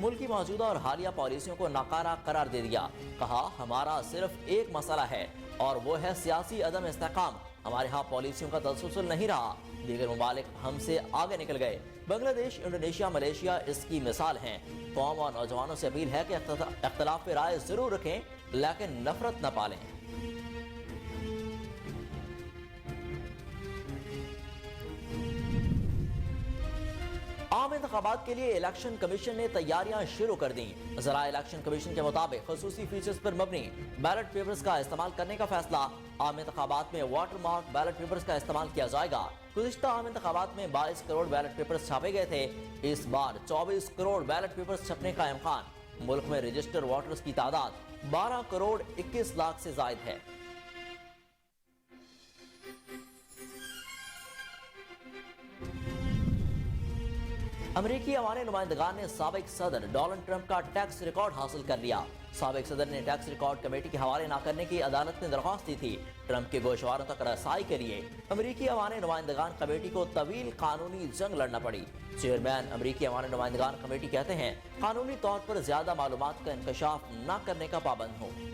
ملک کی موجودہ اور حالیہ پالیسیوں کو ناکارہ قرار دے دیا. کہا ہمارا صرف ایک مسئلہ ہے اور وہ ہے سیاسی عدم استحکام. ہمارے ہاں پالیسیوں کا تسلسل نہیں رہا. دیگر ممالک ہم سے آگے نکل گئے. بنگلہ دیش، انڈونیشیا، ملیشیا اس کی مثال ہیں. قوم اور نوجوانوں سے اپیل ہے کہ اختلاف رائے ضرور رکھیں لیکن نفرت نہ پالیں. عام انتخابات کے لیے الیکشن کمیشن نے تیاریاں شروع کر دیں. ذرائع الیکشن کمیشن کے مطابق خصوصی فیچرز پر مبنی بیلٹ پیپرز کا استعمال کرنے کا فیصلہ. عام انتخابات میں واٹر مارک بیلٹ پیپرز کا استعمال کیا جائے گا. گزشتہ عام انتخابات میں 22 کروڑ بیلٹ پیپرز چھاپے گئے تھے. اس بار 24 کروڑ بیلٹ پیپرز چھپنے کا امکان. ملک میں رجسٹر ووٹرز کی تعداد 12 کروڑ 21 لاکھ سے زائد ہے. امریکی عوامی نمائندگان نے سابق صدر ڈونلڈ ٹرمپ کا ٹیکس ریکارڈ حاصل کر لیا. سابق صدر نے ٹیکس ریکارڈ کمیٹی کے حوالے نہ کرنے کی عدالت میں درخواست دی تھی. ٹرمپ کے گوشواروں تک رسائی کے لیے امریکی عوامی نمائندگان کمیٹی کو طویل قانونی جنگ لڑنا پڑی. چیئرمین امریکی عوامی نمائندگان کمیٹی کہتے ہیں قانونی طور پر زیادہ معلومات کا انکشاف نہ کرنے کا پابند ہوں.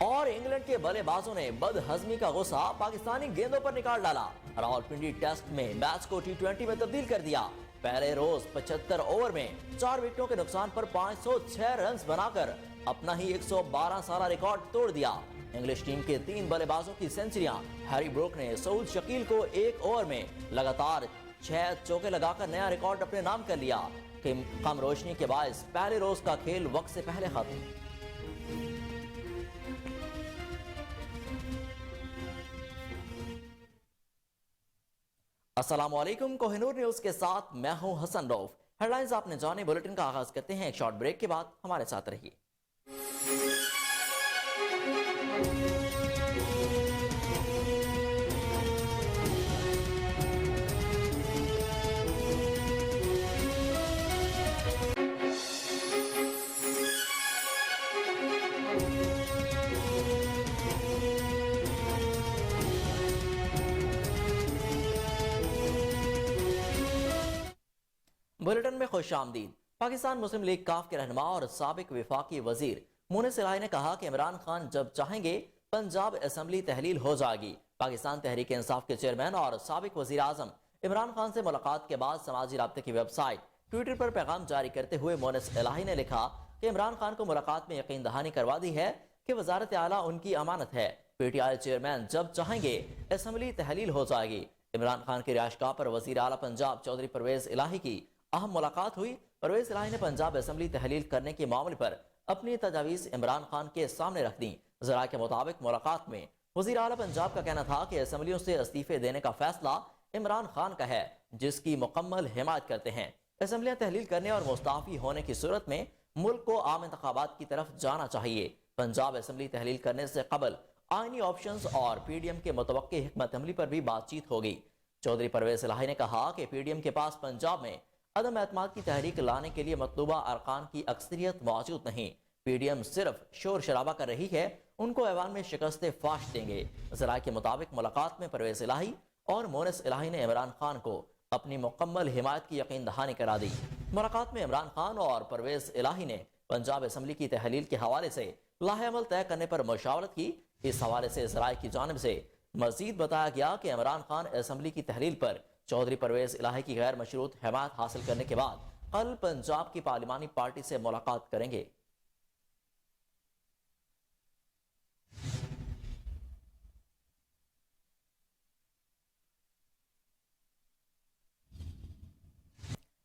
اور انگلینڈ کے بلے بازوں نے بد ہضمی کا غصہ پاکستانی گیندوں پر نکال ڈالا. راولپنڈی ٹیسٹ میں میچ کو T20 میں تبدیل کر دیا. پہلے روز 75 اوور میں 4 وکٹوں کے نقصان پر 506 رنز بنا کر اپنا ہی 112 سالہ ریکارڈ توڑ دیا. انگلش ٹیم کے 3 بلے بازوں کی سینچریاں. ہیری بروک نے سعود شکیل کو 1 اوور میں لگاتار 6 چوکے لگا کر نیا ریکارڈ اپنے نام کر لیا. کم روشنی کے باعث پہلے روز کا کھیل وقت سے پہلے ختم. السلام علیکم، کوہ نور نیوز کے ساتھ میں ہوں حسن روف. ہیڈ لائنز آپ نے جانے. بلیٹن کا آغاز کرتے ہیں ایک شارٹ بریک کے بعد. ہمارے ساتھ رہیے. بلیٹن میں خوش آمدید. پاکستان مسلم لیگ کاف کے رہنما اور سابق وفاقی وزیر مونس الہی نے کہا کہ عمران خان جب چاہیں گے پنجاب اسمبلی تحلیل ہو جائے گی. پاکستان تحریک انصاف کے چیئرمین اور سابق وزیر اعظم عمران خان سے ملاقات کے بعد سماجی رابطے کی ویب سائٹ ٹویٹر پر پیغام جاری کرتے ہوئے مونس الہی نے لکھا کہ عمران خان کو ملاقات میں یقین دہانی کروا دی ہے کہ وزارت اعلیٰ ان کی امانت ہے. پی ٹی آئی چیئرمین جب چاہیں گے اسمبلی تحلیل ہو جائے گی. عمران خان کی رہائش گاہ پر وزیر اعلیٰ پنجاب چودھری پرویز الہی کی اہم ملاقات ہوئی. پرویز الہی نے پنجاب اسمبلی تحلیل کرنے کے معاملے پر اپنی تجاویز عمران خان کے سامنے رکھ دیں. ذرائع کے مطابق ملاقات میں وزیر اعلیٰ پنجاب کا کہنا تھا کہ اسمبلیوں سے استعفے دینے کا فیصلہ عمران خان کا ہے جس کی مکمل حمایت کرتے ہیں. اسمبلیاں تحلیل کرنے اور مستعفی ہونے کی صورت میں ملک کو عام انتخابات کی طرف جانا چاہیے. پنجاب اسمبلی تحلیل کرنے سے قبل آئینی آپشنز اور پی ڈی ایم کے متوقع حکمت عملی پر بھی بات چیت ہوگی. چودھری پرویز الہی نے کہا کہ پی ڈی ایم کے پاس پنجاب میں عدم اعتماد کی تحریک لانے کے لیے مطلوبہ ارکان کی اکثریت موجود نہیں. پی ڈی ایم صرف شور شرابہ کر رہی ہے. ان کو ایوان میں شکست فاش دیں گے. ذرائع کے مطابق ملاقات میں پرویز الہی اور مونس الہی نے عمران خان کو اپنی مکمل حمایت کی یقین دہانی کرا دی. ملاقات میں عمران خان اور پرویز الہی نے پنجاب اسمبلی کی تحلیل کے حوالے سے لاہ عمل طے کرنے پر مشاورت کی. اس حوالے سے ذرائع کی جانب سے مزید بتایا گیا کہ عمران خان اسمبلی کی تحلیل پر چودھری پرویز الہی کی غیر مشروط حمایت حاصل کرنے کے بعد کل پنجاب کی پارلیمانی پارٹی سے ملاقات کریں گے.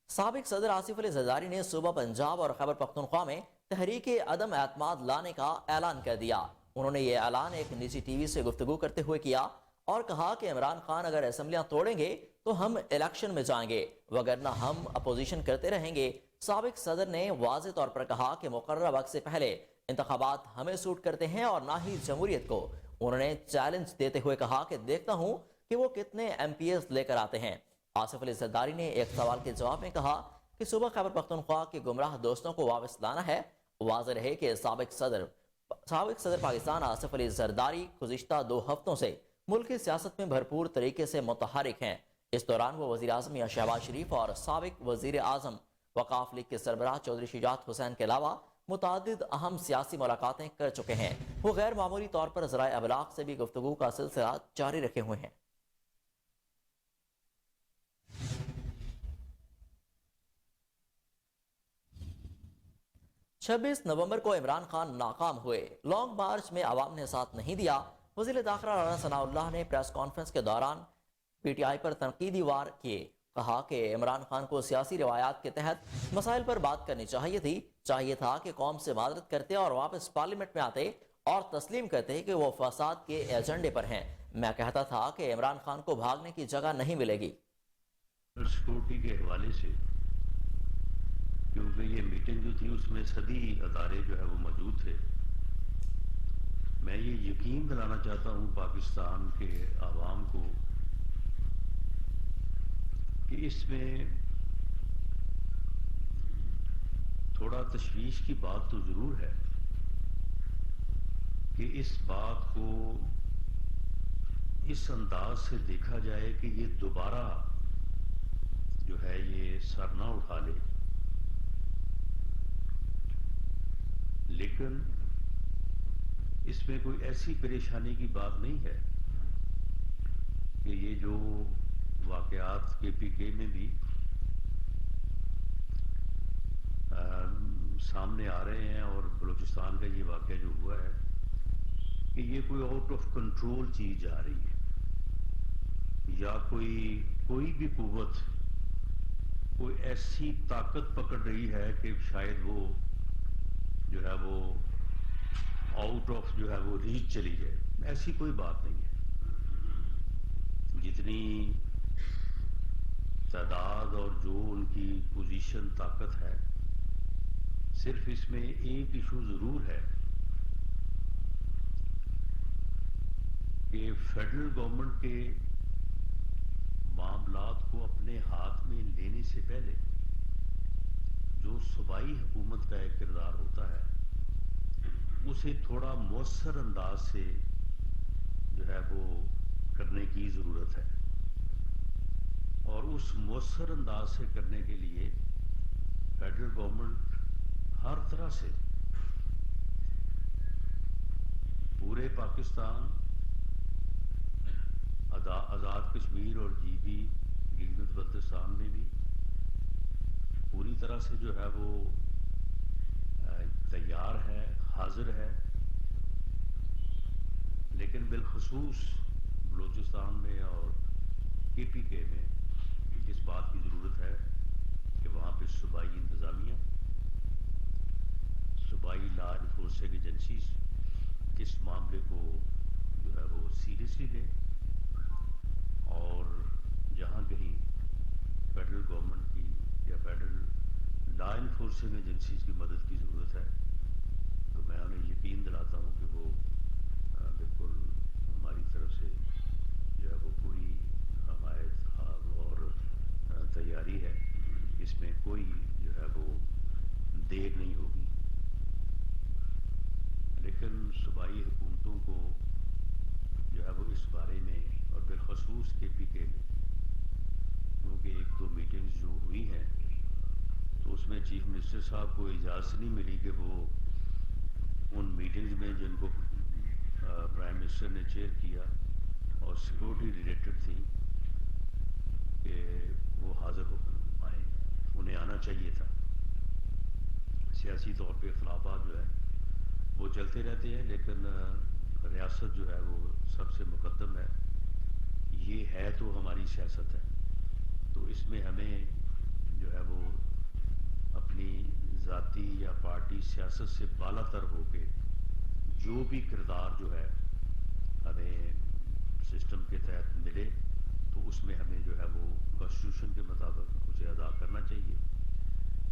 سابق صدر آصف علی زرداری نے صوبہ پنجاب اور خیبر پختونخوا میں تحریک عدم اعتماد لانے کا اعلان کر دیا. انہوں نے یہ اعلان ایک نجی ٹی وی سے گفتگو کرتے ہوئے کیا اور کہا کہ عمران خان اگر اسمبلیاں توڑیں گے تو ہم الیکشن میں جائیں گے وگرنہ ہم اپوزیشن کرتے رہیں گے. سابق صدر نے واضح طور پر کہا کہ مقررہ وقت سے پہلے انتخابات ہمیں سوٹ کرتے ہیں اور نہ ہی جمہوریت کو. انہوں نے چیلنج دیتے ہوئے کہا کہ دیکھتا ہوں کہ وہ کتنے ایم پی ایس لے کر آتے ہیں. آصف علی زرداری نے ایک سوال کے جواب میں کہا کہ صوبہ خیبر پختونخوا کے گمراہ دوستوں کو واپس لانا ہے. واضح رہے کہ سابق صدر سابق صدر پاکستان آصف علی زرداری گزشتہ 2 ہفتوں سے ملک کی سیاست میں بھرپور طریقے سے متحرک ہیں۔ اس دوران وہ وزیر اعظم یا شہباز شریف اور سابق وزیر اعظم وقاف لیگ کے سربراہ چودھری شجاعت حسین کے علاوہ متعدد اہم سیاسی ملاقاتیں کر چکے ہیں۔ وہ غیر معمولی طور پر ذرائع ابلاغ سے بھی گفتگو کا سلسلہ جاری رکھے ہوئے ہیں۔ 26 نومبر کو عمران خان ناکام ہوئے، لانگ مارچ میں عوام نے ساتھ نہیں دیا۔ وزیر داخلہ رانا ثناء اللہ نے پریس کانفرنس کے دوران پی ٹی آئی پر تنقیدی وار کیے، کہا کہ عمران خان کو سیاسی روایات کے تحت مسائل پر بات کرنی چاہیے تھا کہ قوم سے معذرت کرتے اور واپس پارلیمنٹ میں آتے اور تسلیم کرتے کہ وہ فساد کے ایجنڈے پر ہیں۔ میں کہتا تھا کہ عمران خان کو بھاگنے کی جگہ نہیں ملے گی۔ سیکورٹی کے حوالے سے، کیونکہ یہ میٹنگ جو تھی اس میں سبھی ادارے جو ہے وہ موجود تھے، میں یہ یقین دلانا چاہتا ہوں پاکستان کے عوام کو کہ اس میں تھوڑا تشویش کی بات تو ضرور ہے کہ اس بات کو اس انداز سے دیکھا جائے کہ یہ دوبارہ جو ہے یہ سر نہ اٹھا لے، لیکن اس میں کوئی ایسی پریشانی کی بات نہیں ہے کہ یہ جو واقعات کے پی کے میں بھی سامنے آ رہے ہیں اور بلوچستان کا یہ واقعہ جو ہوا ہے کہ یہ کوئی آؤٹ آف کنٹرول چیز جا رہی ہے، یا کوئی بھی قوت کوئی ایسی طاقت پکڑ رہی ہے کہ شاید وہ جو ہے وہ آؤٹ آف جو ہے وہ ریچ چلی جائے۔ ایسی کوئی بات نہیں ہے۔ جتنی تعداد اور جو ان کی پوزیشن طاقت ہے، صرف اس میں ایک ایشو ضرور ہے کہ فیڈرل گورنمنٹ کے معاملات کو اپنے ہاتھ میں لینے سے پہلے جو صوبائی حکومت کا ایک کردار ہوتا ہے اسے تھوڑا مؤثر انداز سے جو ہے وہ کرنے کی ضرورت ہے، اور اس مؤثر انداز سے کرنے کے لیے فیڈرل گورنمنٹ ہر طرح سے پورے پاکستان، آزاد کشمیر اور گلگت بلتستان میں بھی پوری طرح سے جو ہے وہ تیار ہے، حاضر ہے، لیکن بالخصوص بلوچستان میں اور کے پی کے میں اس بات کی ضرورت ہے کہ وہاں پہ صوبائی انتظامیہ، صوبائی لا انفورسنگ ایجنسیز اس معاملے کو جو ہے وہ سیریسلی لیں، اور جہاں کہیں فیڈرل گورنمنٹ کی یا فیڈرل لا انفورسنگ ایجنسیز کی مدد کی ضرورت ہے تو میں انہیں یقین دلاتا ہوں کہ وہ بالکل ہماری طرف سے جو ہے وہ پوری حمایت اور تیاری ہے، اس میں کوئی جو ہے وہ دیر نہیں ہوگی۔ لیکن صوبائی حکومتوں کو جو ہے وہ اس بارے میں اور بالخصوص کے پی کے میں، کیونکہ 1-2 میٹنگز جو ہوئی ہیں تو اس میں چیف منسٹر صاحب کو اجازت نہیں ملی کہ وہ ان میٹنگز میں جن کو پرائم منسٹر نے چیئر کیا اور سیکورٹی ریلیٹڈ تھی کہ وہ حاضر ہو آئیں، انہیں آنا چاہیے تھا۔ سیاسی طور پہ اختلافات جو ہے وہ چلتے رہتے ہیں، لیکن ریاست جو ہے وہ سب سے مقدم ہے، یہ ہے تو ہماری سیاست ہے، تو اس میں ہمیں جو ہے وہ اپنی ذاتی یا پارٹی سیاست سے بالا تر ہو کے جو بھی کردار جو ہے ہمیں سسٹم کے تحت ملے تو اس میں ہمیں جو ہے وہ کانسٹیٹیوشن کے مطابق اسے ادا کرنا چاہیے۔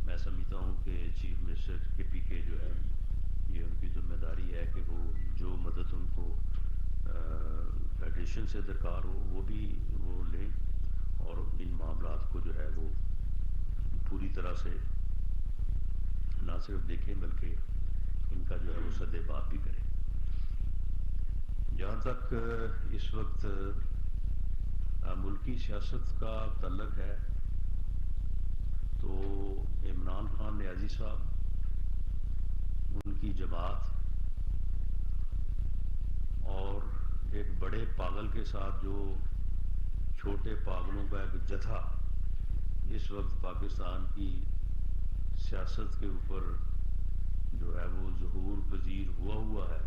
میں سمجھتا ہوں کہ چیف منسٹر کے پی کے جو ہے یہ ان کی ذمہ داری ہے کہ وہ جو مدد ان کو فیڈریشن سے درکار ہو وہ بھی وہ لیں، اور ان معاملات کو جو ہے وہ پوری طرح سے نہ صرف دیکھیں بلکہ ان کا جو ہے وہ سد باب بھی کرے۔ جہاں تک اس وقت ملکی سیاست کا تعلق ہے تو عمران خان نیازی صاحب، ان کی جماعت اور ایک بڑے پاگل کے ساتھ جو چھوٹے پاگلوں کا ایک جتھا اس وقت پاکستان کی سیاست کے اوپر جو ہے وہ ظہور پذیر ہوا ہے،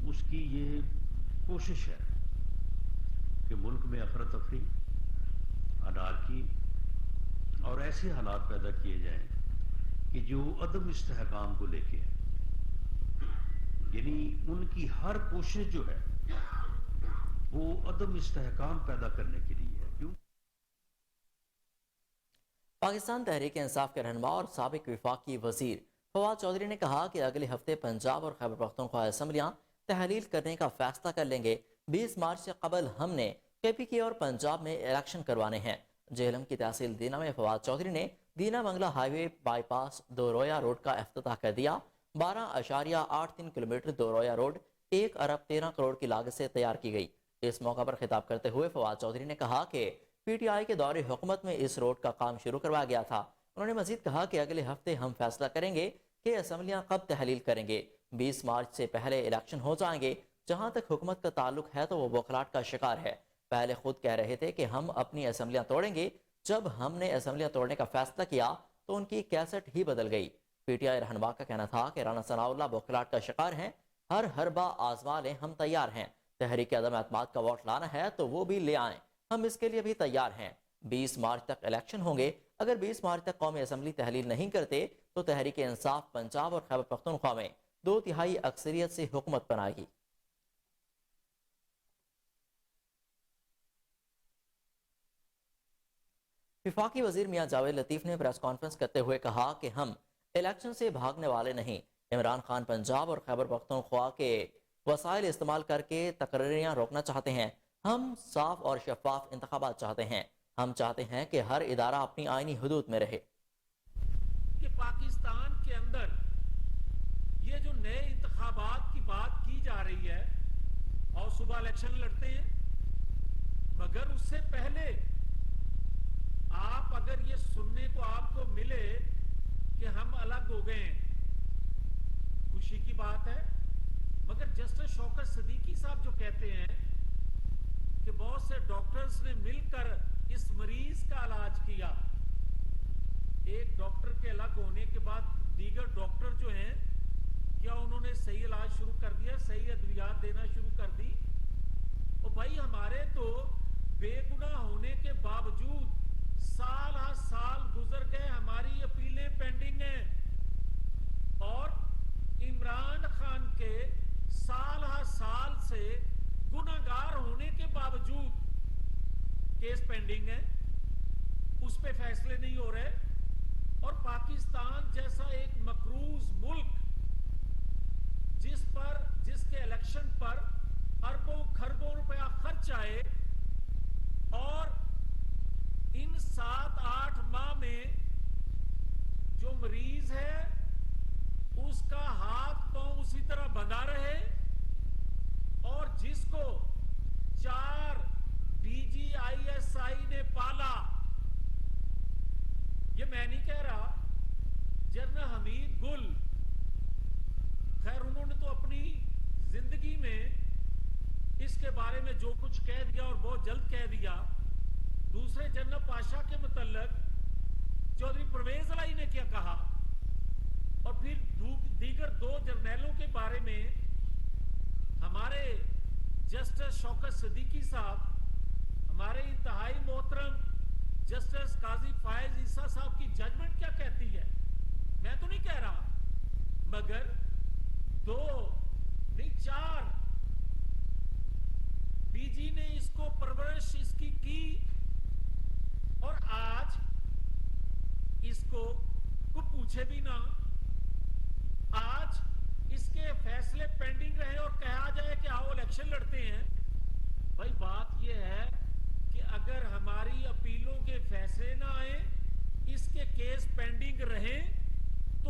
اس کی یہ کوشش ہے کہ ملک میں افراتفری، انارکی اور ایسے حالات پیدا کیے جائیں کہ جو عدم استحکام کو لے کے، یعنی ان کی ہر کوشش جو ہے وہ عدم استحکام پیدا کرنے کے لیے ہے۔ کیوں؟ پاکستان تحریک انصاف کے رہنما اور سابق وفاقی وزیر فواد چودھری نے کہا کہ اگلے ہفتے پنجاب اور خیبر پختونخوا اسمبلیاں تحلیل کرنے کا فیصلہ کر لیں گے۔ 20 مارچ سے قبل ہم نے KPK اور پنجاب میں الیکشن کروانے ہیں۔ جہلم کی تحصیل دینا میں فواد چودھری نے دینا منگلہ ہائی وے بائی پاس دو رویہ روڈ کا افتتاح کر دیا۔ 12.83 کلومیٹر دو رویہ روڈ 1 ارب 13 کروڑ کی لاگت سے تیار کی گئی۔ اس موقع پر خطاب کرتے ہوئے فواد چودھری نے کہا کہ PTI کے دور حکومت میں اس روڈ کا کام شروع کروایا گیا تھا۔ انہوں نے مزید کہا کہ اگلے ہفتے ہم فیصلہ کریں گے کہ اسمبلیاں کب تحلیل کریں گے۔ 20 مارچ سے پہلے الیکشن ہو جائیں گے۔ جہاں تک حکومت کا تعلق ہے تو وہ بوکھلاٹ کا شکار ہے۔ پہلے خود کہہ رہے تھے کہ ہم اپنی اسمبلیاں توڑیں گے، جب ہم نے اسمبلیاں توڑنے کا فیصلہ کیا تو ان کی کیسٹ ہی بدل گئی۔ PTI رہنما کا کہنا تھا کہ رانا ثناء اللہ بوکھلاٹ کا شکار ہیں، ہر حربہ آزما لیں، ہم تیار ہیں۔ تحریک عدم اعتماد کا ووٹ لانا ہے تو وہ بھی لے آئیں، ہم اس کے لیے بھی تیار ہیں۔ 20 مارچ تک الیکشن ہوں گے۔ اگر 20 مارچ تک قومی اسمبلی تحلیل نہیں کرتے تو تحریک انصاف پنجاب اور خیبر پختونخوا میں 2/3 اکثریت سے حکومت بنائے گی۔ وفاقی وزیر میاں جاوید لطیف نے پریس کانفرنس کرتے ہوئے کہا کہ ہم الیکشن سے بھاگنے والے نہیں۔ عمران خان پنجاب اور خیبر پختونخوا کے وسائل استعمال کر کے تقرریاں روکنا چاہتے ہیں۔ ہم صاف اور شفاف انتخابات چاہتے ہیں۔ ہم چاہتے ہیں کہ ہر ادارہ اپنی آئینی حدود میں رہے۔ کہ پاکستان کے اندر یہ جو نئے انتخابات کی بات کی جا رہی ہے اور صبح الیکشن لڑتے ہیں، مگر اس سے پہلے آپ اگر یہ سننے کو آپ کو ملے کہ ہم الگ ہو گئے ہیں، خوشی کی بات ہے، مگر جسٹس شوکت صدیقی صاحب جو کہتے ہیں کہ بہت سے ڈاکٹرز نے مل کر اس مریض کا علاج کیا، ایک ڈاکٹر کے الگ ہونے کے بعد دیگر ڈاکٹر جو ہیں کیا انہوں نے صحیح علاج شروع کر دیا، صحیح ادویات دینا شروع کر دی؟ اور بھائی ہمارے تو بے گناہ ہونے کے باوجود سال ہر سال گزر گئے، ہماری اپیلیں پینڈنگ ہیں، اور عمران خان کے سال ہر سال سے گناہگار ہونے کے باوجود کیس پینڈنگ ہے، اس پہ فیصلے نہیں ہو رہے۔ اور پاکستان جیسا ایک مقروض ملک جس کے الیکشن پر اربوں خربوں روپیہ خرچ آئے، اور ان 7-8 ماہ میں جو مریض ہے اس کا ہاتھ پاؤں اسی طرح بندھا رہے، اور جس کو 4 DGISI نے پالا، یہ میں نہیں کہہ رہا، جنرل حمید گل، خیر انہوں نے تو اپنی زندگی میں اس کے بارے میں جو کچھ کہہ دیا اور بہت جلد کہہ دیا۔ دوسرے جنرل پاشا کے متعلق چودھری پرویز الہی نے کیا کہا، اور پھر دیگر 2 جرنیلوں کے بارے میں ہمارے جسٹس شوکت صدیقی صاحب، ہمارے انتہائی محترم جسٹس قاضی فائز عیسیٰ صاحب کی ججمنٹ کیا کہتی ہے؟ میں تو نہیں کہہ رہا، مگر 2 نہیں 4 DG نے اس کو پرورش اس کی اور آج اس کو پوچھے بھی نہ، آج اس کے فیصلے پینڈنگ رہے اور کہا جائے کہ آؤ الیکشن لڑتے ہیں۔ بھائی بات یہ ہے کہ اگر ہماری اپیلوں کے فیصلے نہ آئیں، اس کے کیس پینڈنگ رہیں، تو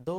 2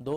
2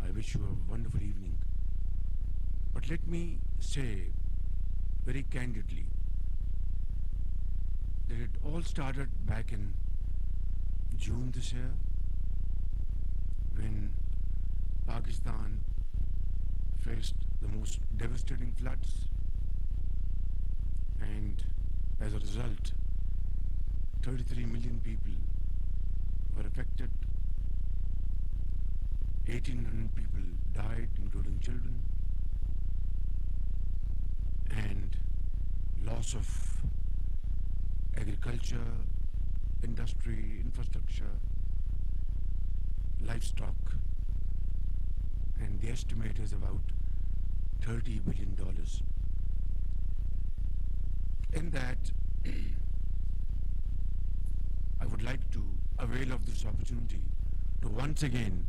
I wish you a wonderful evening. But let me say very candidly that it all started back in June this year when Pakistan faced the most devastating floods, and as a result 33 million people were affected. 1,800 people died, including children, and loss of agriculture, industry, infrastructure, livestock, and the estimate is about $30 billion. In that, I would like to avail of this opportunity to once again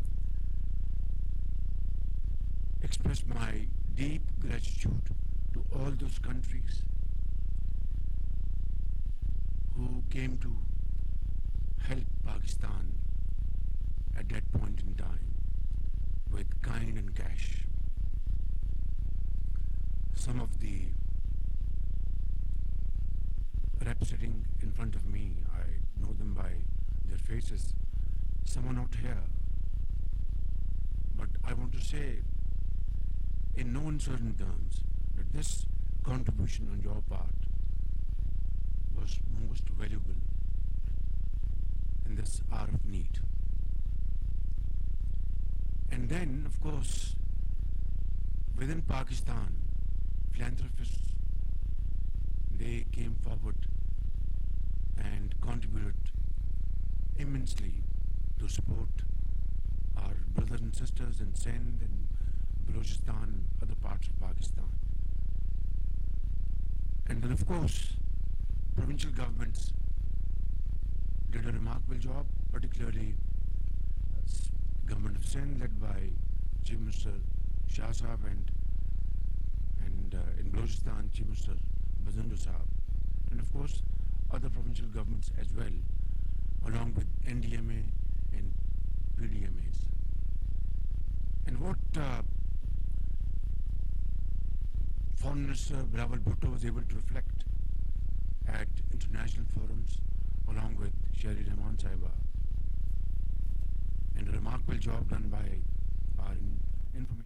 express my deep gratitude to all those countries who came to help Pakistan at that point in time with kind and cash. Some of the reps sitting in front of me, I know them by their faces. Some are not here. But I want to say in no uncertain terms that this contribution on your part was most valuable in this hour of need. And then, of course, within Pakistan, philanthropists, they came forward and contributed immensely to support our brothers and sisters in Sindh and Balochistan and other parts of Pakistan. And then, of course, provincial governments did a remarkable job, particularly government of Sindh led by Chief Minister Shah Sahab and in Balochistan Chief Minister Bazinder Sahab, and of course other provincial governments as well, along with NDMA and PDMAs. And what Foreign Minister Bilawal Bhutto was able to reflect at international forums along with Sherry Rahman Sahiba, and a remarkable job done by our information.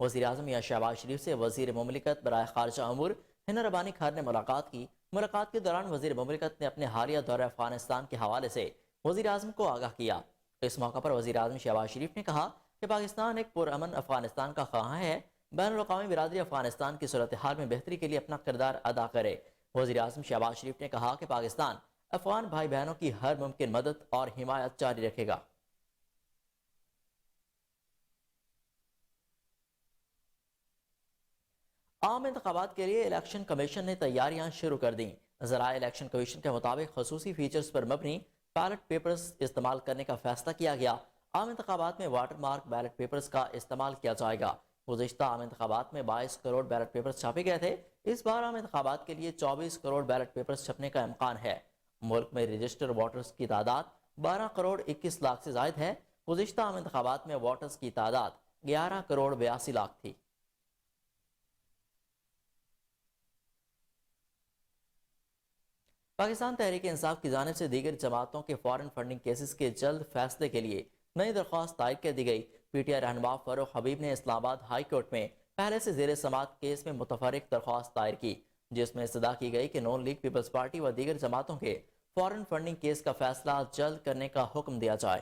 وزیر اعظم یا شہباز شریف سے وزیر مملکت برائے خارجہ امور ہنا ربانی خان نے ملاقات کی۔ ملاقات کے دوران وزیر مملکت نے اپنے حالیہ دورہ افغانستان کے حوالے سے وزیر اعظم کو آگاہ کیا۔ اس موقع پر وزیر اعظم شہباز شریف نے کہا کہ پاکستان ایک پرامن افغانستان کا خواہاں ہے، بین الاقوامی برادری افغانستان کی صورتحال میں بہتری کے لیے اپنا کردار ادا کرے۔ وزیر اعظم شہباز شریف نے کہا کہ پاکستان افغان بھائی بہنوں کی ہر ممکن مدد اور حمایت جاری رکھے گا۔ عام انتخابات کے لیے الیکشن کمیشن نے تیاریاں شروع کر دیں۔ ذرائع الیکشن کمیشن کے مطابق خصوصی فیچرز پر مبنی بیلٹ پیپرز استعمال کرنے کا فیصلہ کیا گیا۔ عام انتخابات میں واٹر مارک بیلٹ پیپرز کا استعمال کیا جائے گا۔ گزشتہ عام انتخابات میں 22 کروڑ بیلٹ پیپرز چھاپے گئے تھے۔ اس بار عام انتخابات کے لیے 24 کروڑ بیلٹ پیپرز چھپنے کا امکان ہے۔ ملک میں رجسٹر ووٹرز کی تعداد 12 کروڑ 21 لاکھ سے زائد ہے۔ گزشتہ عام انتخابات میں ووٹرز کی تعداد 11 کروڑ 82 لاکھ تھی۔ پاکستان تحریک انصاف کی جانب سے دیگر جماعتوں کے فارن فنڈنگ کیسز کے جلد فیصلے کے لیے نئی درخواست دائر کر دی گئی۔ پی ٹی آئی رہنما فاروق حبیب نے اسلام آباد ہائی کورٹ میں پہلے سے زیر سماعت کیس میں متفرق درخواست دائر کی، جس میں استدعا کی گئی کہ نون لیگ پیپلز پارٹی و دیگر جماعتوں کے فارن فنڈنگ کیس کا فیصلہ جلد کرنے کا حکم دیا جائے۔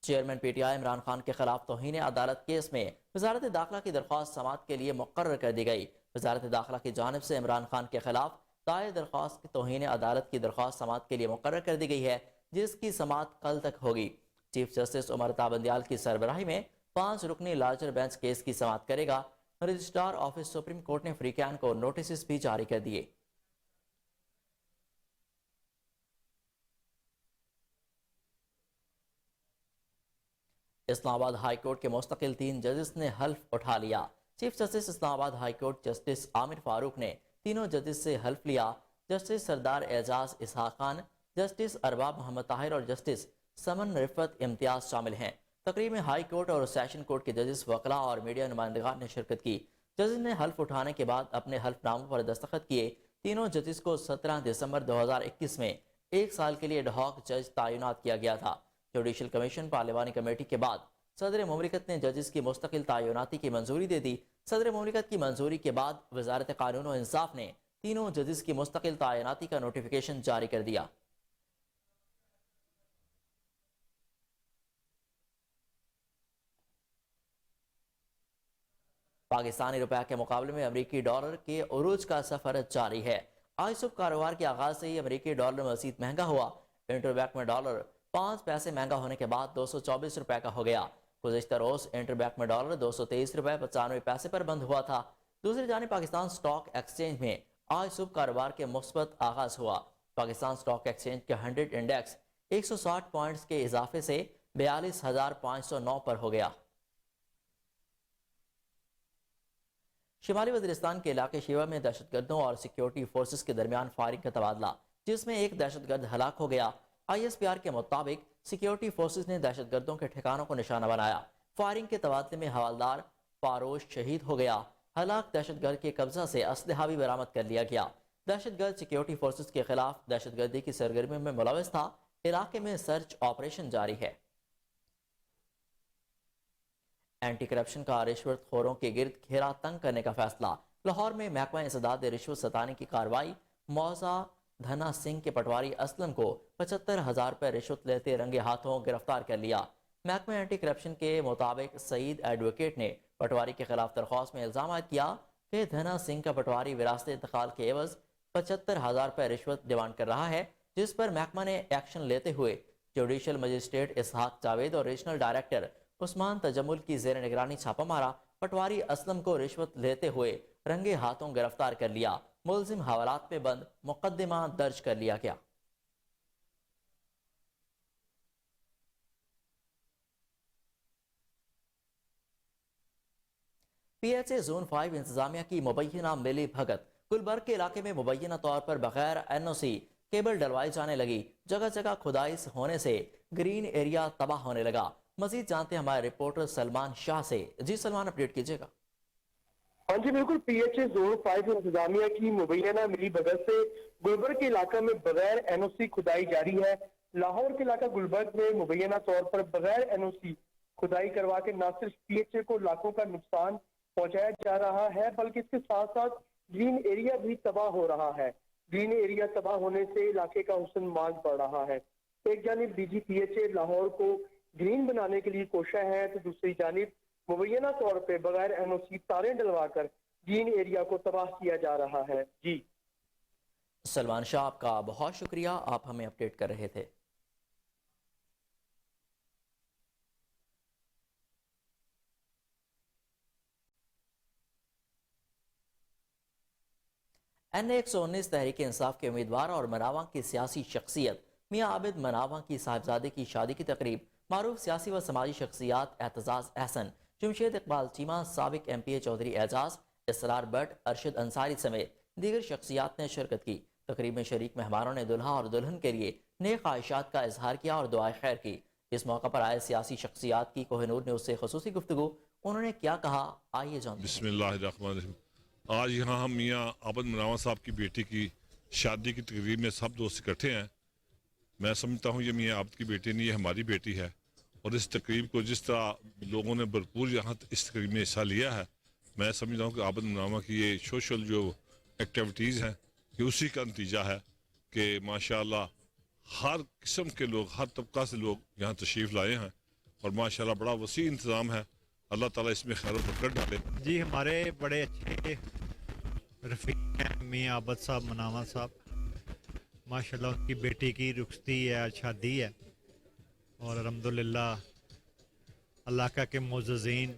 Chairman P T I Imran Khan کے خلاف توہین عدالت کیس میں وزارت داخلہ کی درخواست سماعت کے لیے مقرر کر دی گئی۔ وزارت داخلہ کی جانب سے عمران خان کے خلاف دائر درخواست کی توہین عدالت کی درخواست سماعت کے لیے مقرر کر دی گئی ہے، جس کی سماعت کل تک ہوگی۔ چیف جسٹس عمر تابندیال کی سربراہی میں 5 رکنی لارجر بینچ کیس کی سماعت کرے گا۔ رجسٹرار آفس سپریم کورٹ نے فریقین کو نوٹسز بھی جاری کر دیے۔ اسلام آباد ہائی کورٹ کے مستقل 3 ججز نے حلف اٹھا لیا۔ چیف جسٹس اسلام آباد ہائی کورٹ جسٹس عامر فاروق نے تینوں ججز سے حلف لیا۔ جسٹس سردار اعجاز اسحاق خان، جسٹس ارباب محمد طاہر اور جسٹس سمن رفت امتیاز شامل ہیں۔ تقریب میں ہائی کورٹ اور سیشن کورٹ کے ججز، وکلاء اور میڈیا نمائندگان نے شرکت کی۔ ججز نے حلف اٹھانے کے بعد اپنے حلف ناموں پر دستخط کیے۔ تینوں ججز کو 17 دسمبر 2021 میں 1 سال کے لیے ایڈ ہاک جج تعینات کیا گیا تھا۔ جوڈیشل کمیشن پارلیمانی کمیٹی کے بعد صدر مملکت نے ججز کی مستقل تعیناتی کی منظوری دے دی۔ صدر مملکت کی منظوری کے بعد وزارت قانون و انصاف نے تینوں ججز کی مستقل تعیناتی کا نوٹیفیکیشن جاری کر دیا۔ پاکستانی روپے کے مقابلے میں امریکی ڈالر کے عروج کا سفر جاری ہے۔ آج صبح کاروبار کے آغاز سے ہی امریکی ڈالر مزید مہنگا ہوا۔ انٹر بینک میں ڈالر 5 پیسے مہنگا ہونے کے بعد 224 روپے کا ہو گیا۔ گزشتہ روز انٹر بینک میں ڈالر 223 روپے 95 پیسے پر بند ہوا تھا۔ دوسری جانب پاکستان سٹاک ایکسچینج میں آج صبح کاروبار کے مثبت آغاز ہوا۔ پاکستان سٹاک ایکسچینج کا 100 انڈیکس 160 پوائنٹس کے اضافے سے 42,509 پر ہو گیا۔ شمالی وزیرستان کے علاقے شیوا میں دہشت گردوں اور سیکیورٹی فورسز کے درمیان فائرنگ کا تبادلہ، جس میں ایک دہشت گرد ہلاک ہو گیا۔ آئی ایس پی آر کے مطابق سیکیورٹی فورسز نے دہشت گردوں کے ٹھکانوں کو نشانہ بنایا۔ فائرنگ کے تبادلے میں حوالدار پاروش شہید ہو گیا۔ ہلاک دہشت گرد کے قبضہ سے اسلحہ بھی برآمد کر لیا گیا۔ دہشت گرد سیکیورٹی فورسز کے خلاف دہشت گردی کی سرگرمیوں میں ملوث تھا۔ علاقے میں سرچ آپریشن جاری ہے۔ اینٹی کرپشن کا رشوت خوروں کے گرد گھیرا تنگ کرنے کا فیصلہ۔ لاہور میں محکمہ انسداد رشوت ستانی کی کارروائی۔ موضع دھنا سنگھ کے پٹواری اسلم کو 75,000 روپے رشوت لیتے رنگے ہاتھوں گرفتار کر لیا۔ محکمہ اینٹی کرپشن کے مطابق سعید ایڈوکیٹ نے پٹواری کے خلاف درخواست میں الزام عائد کیا کہ دھنا سنگھ کا پٹواری وراثت انتقال کے عوض 75,000 روپے رشوت ڈیمانڈ کر رہا ہے، جس پر محکمہ نے ایکشن لیتے ہوئے جوڈیشل مجسٹریٹ اسحاق جاوید اور ریجنل ڈائریکٹر عثمان تجمل کی زیر نگرانی چھاپہ مارا۔ پٹواری اسلم کو رشوت لیتے ہوئے رنگے ہاتھوں گرفتار کر لیا۔ ملزم حوالات میں بند، مقدمہ درج کر لیا گیا۔ پی ایچ اے زون 5 انتظامیہ کی مبینہ ملی بھگت۔ گلبرگ کے علاقے میں مبینہ طور پر بغیر این او سی کیبل ڈلوائی جانے لگی۔ جگہ جگہ کھدائی ہونے سے گرین ایریا تباہ ہونے لگا۔ مزید جانتے ہیں ہمارے رپورٹر سلمان شاہ سے۔ جی سلمان، اپڈیٹ کیجیے گا۔ ہاں جی بالکل، پی ایچ اے زون 5 انتظامیہ کی مبینہ ملی بھگت سے گلبرگ کے علاقہ میں بغیر این او سی کھدائی جاری ہے۔ لاہور کے علاقہ گلبرگ میں مبینہ طور پر بغیر NOC کھدائی کروا کے نہ صرف PHA کو لاکھوں کا نقصان پہنچایا جا رہا ہے بلکہ اس کے ساتھ ساتھ گرین ایریا بھی تباہ ہو رہا ہے۔ گرین ایریا تباہ ہونے سے علاقے کا حسن ماند پڑ رہا ہے۔ ایک جانب DG PHA لاہور کو گرین بنانے کے لیے کوشاں ہے تو دوسری جانب مبینہ طور پہ بغیر NOC تاریں ڈلوا کر گرین ایریا کو تباہ کیا جا رہا ہے۔ جی سلمان شاہ، آپ کا بہت شکریہ، آپ ہمیں اپڈیٹ کر رہے تھے۔ NA-119 تحریک انصاف کے امیدوار اور مناواں کی سیاسی شخصیت میاں عابد مناواں کی صاحبزادے کی شادی کی تقریب معروف سیاسی و سماجی شخصیات اعتزاز احسن، جمشید اقبال چیمہ، سابق MPA چودھری اعجاز، اسرار بٹ، ارشد انصاری سمیت دیگر شخصیات نے شرکت کی۔ تقریب میں شریک مہمانوں نے دلہا اور دلہن کے لیے نیک خواہشات کا اظہار کیا اور دعائے خیر کی۔ اس موقع پر آئے سیاسی شخصیات کی کوہ نور نے اس سے خصوصی گفتگو، انہوں نے کیا کہا، آئیے جانتے ہیں۔ بسم اللہ الرحمن الرحیم۔ آج یہاں ہم میاں عابد مناواں صاحب کی بیٹی کی شادی کی تقریب میں سب دوست اکٹھے ہیں۔ میں سمجھتا ہوں یہ میاں عابد کی بیٹی نہیں، یہ ہماری بیٹی ہے، اور اس تقریب کو جس طرح لوگوں نے بھرپور یہاں اس تقریب میں حصہ لیا ہے، میں سمجھتا ہوں کہ عابد مناواں کی یہ سوشل جو ایکٹیویٹیز ہیں یہ اسی کا نتیجہ ہے کہ ماشاءاللہ ہر قسم کے لوگ، ہر طبقہ سے لوگ یہاں تشریف لائے ہیں، اور ماشاءاللہ بڑا وسیع انتظام ہے۔ اللہ تعالیٰ اس میں خیر و برکت ڈالے۔ جی ہمارے بڑے اچھے رفیق ہیں میاں عابد صاحب مناواں صاحب، ماشاءاللہ ان کی بیٹی کی رخصتی ہے، آج شادی ہے، اور الحمدللہ اللہ کا کے معززین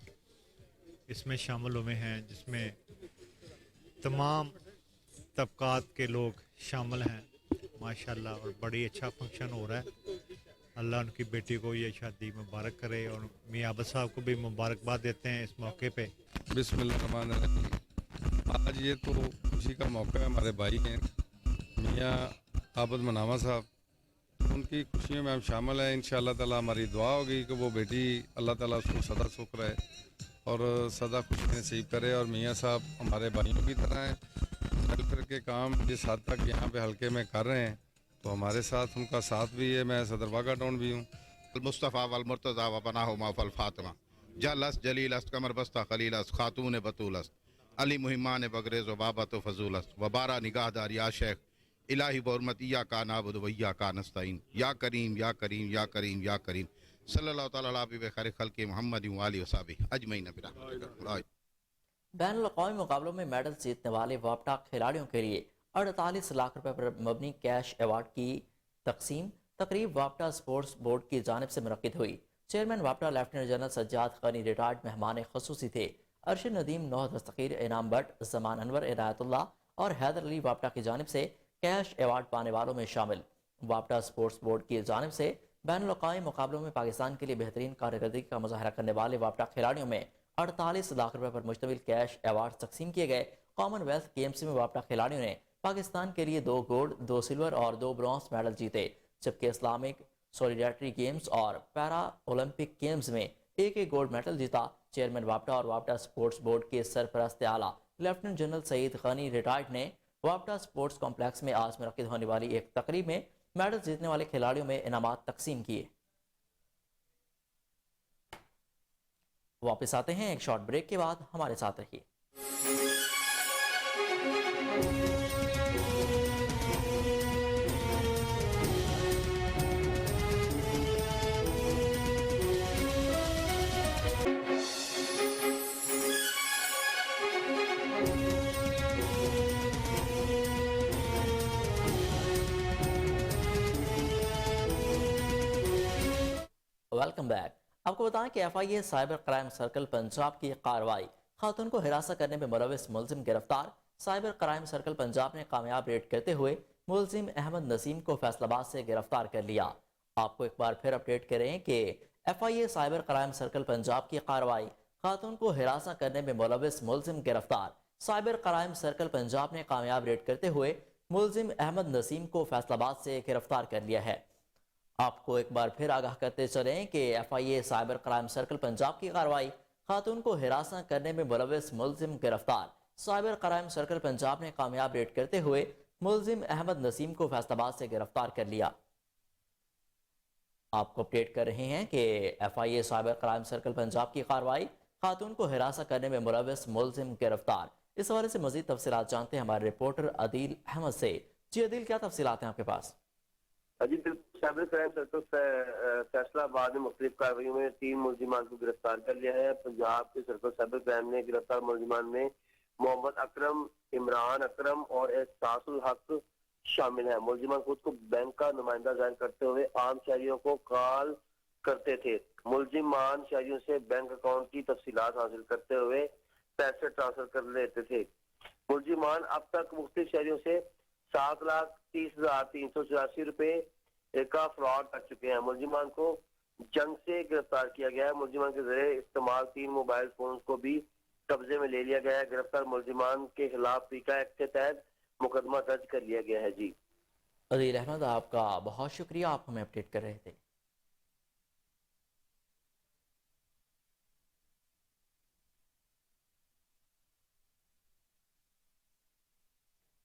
اس میں شامل ہوئے ہیں، جس میں تمام طبقات کے لوگ شامل ہیں ماشاءاللہ، اور بڑی اچھا فنکشن ہو رہا ہے۔ اللہ ان کی بیٹی کو یہ شادی مبارک کرے، اور میاں عابد صاحب کو بھی مبارکباد دیتے ہیں اس موقع پہ۔ بسم اللہ الرحمن الرحیم۔ آج یہ تو خوشی کا موقع ہے، ہمارے بھائی ہیں میاں عابد مناواں صاحب، ان کی خوشیوں میں ہم شامل ہیں۔ انشاءاللہ تعالیٰ ہماری دعا ہوگی کہ وہ بیٹی اللہ تعالیٰ اس کو سدا سکھ رہے اور سدا خوشی نصیب کرے، اور میاں صاحب ہمارے بھائیوں کی طرح ہیں، ویلفیئر کے کام جس حد تک یہاں پہ حلقے میں کر رہے ہیں تو ہمارے ساتھ ان کا ساتھ بھی ہے۔ میں صدر واگا ٹاؤن بھی ہوں۔ المصطفیٰ والمرتضیٰ وبناہ ما فالفاطمہ جل است جلیل است کمر بستہ خلیل است خاتون بطول است علی مہمان بگریز و بابت و فضول است و بارہ نگاہ دار یا شیخ الہی بحرمت ایاکا نعبد و ایاکا نستعین یا کریم یا کریم یا کریم یا کریم صلی اللہ تعالیٰ علیہ حبیب خیر خلق محمد و آلہ وصحبہ اجمعین برحمتک۔ بین الاقوامی مقابلوں میں میڈل جیتنے والے واپٹا کھلاڑیوں کے لیے 48 لاکھ روپے پر مبنی کیش ایوارڈ کی تقسیم تقریب واپٹا سپورٹس بورڈ کی جانب سے منعقد ہوئی۔ چیئرمین واپٹا لیفٹیننٹ جنرل سجاد غنی ریٹائرڈ مہمان خصوصی تھے۔ ارشد ندیم، نوحد مستقیر، انعام بٹ، زمان انور، عنایت اللہ اور حیدر علی واپٹا کی جانب سے کیش ایوارڈ پانے والوں میں شامل۔ واپٹا سپورٹس بورڈ کی جانب سے بین الاقوامی مقابلوں میں پاکستان کے لیے بہترین کارکردگی کا مظاہرہ کرنے والے واپٹا کھلاڑیوں میں 48 لاکھ روپے پر مشتمل کیش ایوارڈ تقسیم کیے گئے۔ کامن ویلتھ گیمز میں واپٹا کھلاڑیوں نے پاکستان کے لیے 2 گولڈ، 2 سلور اور 2 برونز میڈل جیتے، جبکہ اسلامک سولیڈیٹری گیمز اور پیرا اولمپک گیمز میں ایک گولڈ میڈل جیتا۔ چیئرمین واپٹا اور واپٹا سپورٹس بورڈ کے سرپرست اعلیٰ lieutenant general Saeed Ghani retired نے واپٹا سپورٹس کمپلیکس میں آج منعقد ہونے والی ایک تقریب میں میڈل جیتنے والے کھلاڑیوں میں انعامات تقسیم کیے۔ واپس آتے ہیں ایک شارٹ بریک کے بعد، ہمارے ساتھ رہیے۔ Welcome back. آپ کو بتائیں کہ FIA cyber crime circle Punjab کی کارروائی، خاتون کو ہراساں کرنے میں ملوث ملزم گرفتار۔ سائبر کرائم سرکل پنجاب نے کامیاب ریڈ کرتے ہوئے ملزم احمد نسیم کو فیصل آباد سے گرفتار کر لیا۔ آپ کو ایک بار پھر اپڈیٹ کریں کہ FIA cyber crime circle Punjab کی کارروائی، خاتون کو ہراساں کرنے میں ملوث ملزم گرفتار۔ سائبر کرائم سرکل پنجاب نے کامیاب ریڈ کرتے ہوئے ملزم احمد نسیم کو فیصل آباد سے گرفتار کر لیا ہے۔ آپ کو ایک بار پھر آگاہ کرتے چلیں کہ FIA cyber crime circle Punjab کی کارروائی، خاتون کو ہراساں کرنے میں ملوث ملزم گرفتار۔ سائبر کرائم سرکل پنجاب نے کامیاب ریڈ کرتے ہوئے ملزم احمد نسیم کو فیصل آباد سے گرفتار کر لیا۔ آپ کو اپڈیٹ کر رہے ہیں کہ FIA cyber crime circle Punjab کی کارروائی، خاتون کو ہراساں کرنے میں ملوث ملزم گرفتار۔ اس حوالے سے مزید تفصیلات جانتے ہیں ہمارے رپورٹر عدیل احمد سے۔ جی عدیل، کیا تفصیلات ہیں آپ کے پاس؟ جی بالکل، سائبر کرائم سرکل فیصلہ آباد میں مختلف کارروائیوں میں 3 ملزمان کو گرفتار کر لیا ہے۔ پنجاب کے سرکل سائبر کرائم نے گرفتار ملزمان میں محمد اکرم، عمران اکرم اور احساس الحق شامل ہیں۔ ملزمان خود کو بینک کا نمائندہ ظاہر کرتے ہوئے عام شہریوں کو کال کرتے تھے۔ ملزمان شہریوں سے بینک اکاؤنٹ کی تفصیلات حاصل کرتے ہوئے پیسے ٹرانسفر کر لیتے تھے۔ ملزمان اب تک مختلف شہریوں سے 7,30,384 روپے کا فراڈ کر چکے ہیں۔ ملزمان کو جنگ سے گرفتار کیا گیا ہے۔ ملزمان کے ذریعے استعمال 3 موبائل فونز کو بھی قبضے میں لے لیا گیا ہے۔ گرفتار ملزمان کے خلاف فیکا ایکٹ کے تحت مقدمہ درج کر لیا گیا ہے۔ جی عدیل احمد، آپ کا بہت شکریہ، آپ ہمیں اپڈیٹ کر رہے تھے۔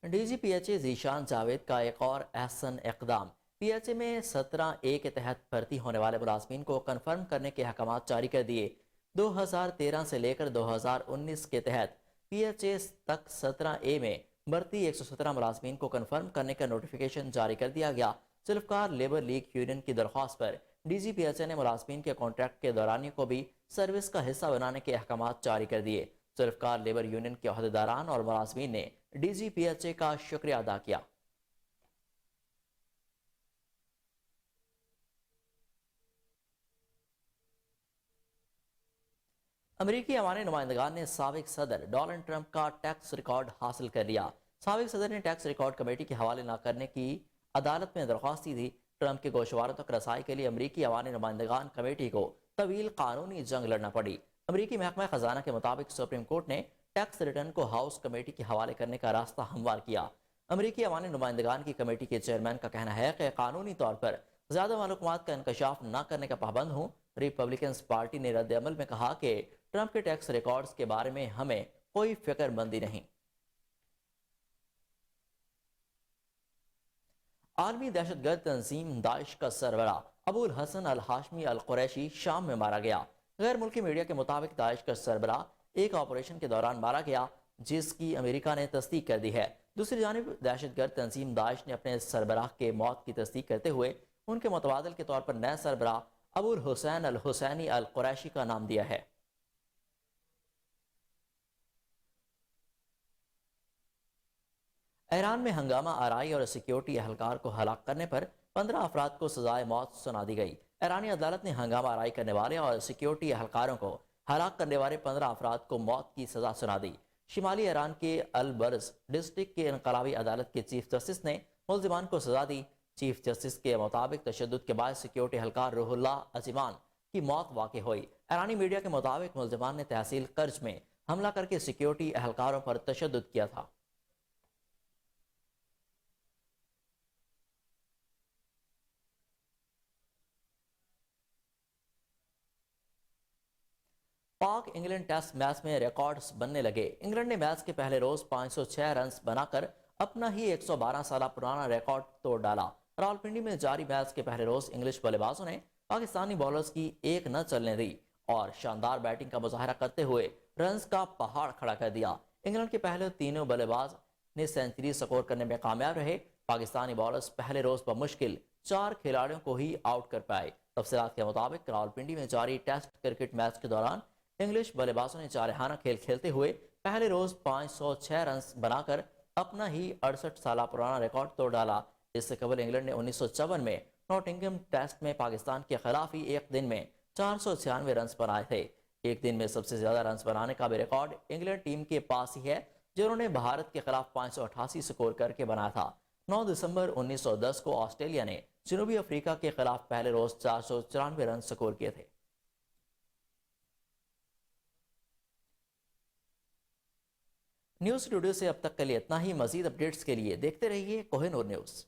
D G P H A Zeeshan Javed کا ایک اور احسن اقدام۔ پی ایچ اے میں 17A کے تحت بھرتی ہونے والے ملازمین کو کنفرم کرنے کے احکامات جاری کر دیے۔ 2013 سے لے کر 2019 کے تحت پی ایچ اے تک 17A میں بھرتی 117 ملازمین کو کنفرم کرنے کا نوٹیفیکیشن جاری کر دیا گیا۔ سلفکار لیبر لیگ یونین کی درخواست پر ڈی جی پی ایچ اے نے ملازمین کے کانٹریکٹ کے دورانیے کو بھی سروس کا حصہ بنانے کے احکامات جاری کر دیے۔ سلفکار لیبر یونین کے عہدیداران اور ملازمین نے ڈی جی پی ایچ اے کا شکریہ ادا کیا۔ امریکی عوامی نمائندگان نے سابق صدر ڈونلڈ ٹرمپ کا ٹیکس ریکارڈ حاصل کر لیا۔ سابق صدر نے ٹیکس ریکارڈ کمیٹی کے حوالے نہ کرنے کی عدالت میں درخواست دی تھی۔ ٹرمپ کے گوشواروں تک رسائی کے لیے امریکی عوامی نمائندگان کمیٹی کو طویل قانونی جنگ لڑنا پڑی۔ امریکی محکمہ خزانہ کے مطابق سپریم کورٹ نے ٹیکس ریٹرن کو ہاؤس کمیٹی کے حوالے کرنے کا راستہ ہموار کیا۔ امریکی عوامی نمائندگان کی کمیٹی کے چیئرمین کا کہنا ہے کہ قانونی طور پر زیادہ معلومات کا انکشاف نہ کرنے کا پابند ہوں۔ ریپبلکنز پارٹی نے رد عمل میں کہا کہ ٹرمپ کے ٹیکس ریکارڈز کے بارے میں ہمیں کوئی فکر مندی نہیں۔ عالمی دہشت گرد تنظیم داعش کا سربراہ ابو الحسن الہاشمی القریشی شام میں مارا گیا۔ غیر ملکی میڈیا کے مطابق داعش کا سربراہ ایک آپریشن کے دوران مارا گیا، جس کی امریکہ نے تصدیق کر دی ہے۔ دوسری جانب دہشت گرد تنظیم داعش نے اپنے سربراہ کے موت کی تصدیق کرتے ہوئے ان کے متبادل کے طور پر نئے سربراہ ابو الحسین الحسینی القریشی کا نام دیا ہے۔ ایران میں ہنگامہ آرائی اور سیکیورٹی اہلکار کو ہلاک کرنے پر 15 افراد کو سزائے موت سنا دی گئی۔ ایرانی عدالت نے ہنگامہ آرائی کرنے والے اور سیکیورٹی اہلکاروں کو ہلاک کرنے والے 15 افراد کو موت کی سزا سنا دی۔ شمالی ایران کے البرز ڈسٹرکٹ کے انقلابی عدالت کے چیف جسٹس نے ملزمان کو سزا دی۔ چیف جسٹس کے مطابق تشدد کے باعث سیکیورٹی اہلکار روح اللہ عزیمان کی موت واقع ہوئی۔ ایرانی میڈیا کے مطابق ملزمان نے تحصیل کرج میں حملہ کر کے سیکیورٹی اہلکاروں پر تشدد کیا تھا۔ پاک انگلینڈ ٹیسٹ میچ میں ریکارڈز بننے لگے۔ انگلینڈ نے میچ کے پہلے روز 506 رنز بنا کر اپنا ہی 112 سالہ پرانا ریکارڈ توڑ ڈالا۔ راولپنڈی میں جاری میچ کے پہلے روز انگلش بلے بازوں نے پاکستانی بولرز کی ایک نہ چلنے دی اور شاندار بیٹنگ کا مظاہرہ کرتے ہوئے رنز کا پہاڑ کھڑا کر دیا۔ انگلینڈ کے پہلے تینوں بلے باز نے سینچری سکور کرنے میں کامیاب رہے۔ پاکستانی بولرز پہلے روز بمشکل 4 کھلاڑیوں کو ہی آؤٹ کر پائے۔ تفصیلات کے مطابق راولپنڈی میں جاری ٹیسٹ کرکٹ میچ کے دوران انگلش بلے بازوں نے جارحانہ کھیل کھیلتے ہوئے پہلے روز 506 رنز بنا کر اپنا ہی 68 سالہ پرانا ریکارڈ توڑ ڈالا۔ اس سے قبل انگلینڈ نے 1954 میں نوٹنگہم ٹیسٹ میں پاکستان کے خلاف ہی ایک دن میں 496 رنز بنائے تھے۔ ایک دن میں سب سے زیادہ رنز بنانے کا بھی ریکارڈ انگلینڈ ٹیم کے پاس ہی ہے، جنہوں نے بھارت کے خلاف 588 سکور کر کے بنایا تھا۔ 9 دسمبر 1910 کو آسٹریلیا نے جنوبی افریقہ کے خلاف پہلے روز 494 رنز سکور کیے تھے۔ نیوز اسٹوڈیو سے اب تک کے لیے اتنا ہی۔ مزید اپڈیٹس کے لیے دیکھتے رہیے کوہ نور نیوز۔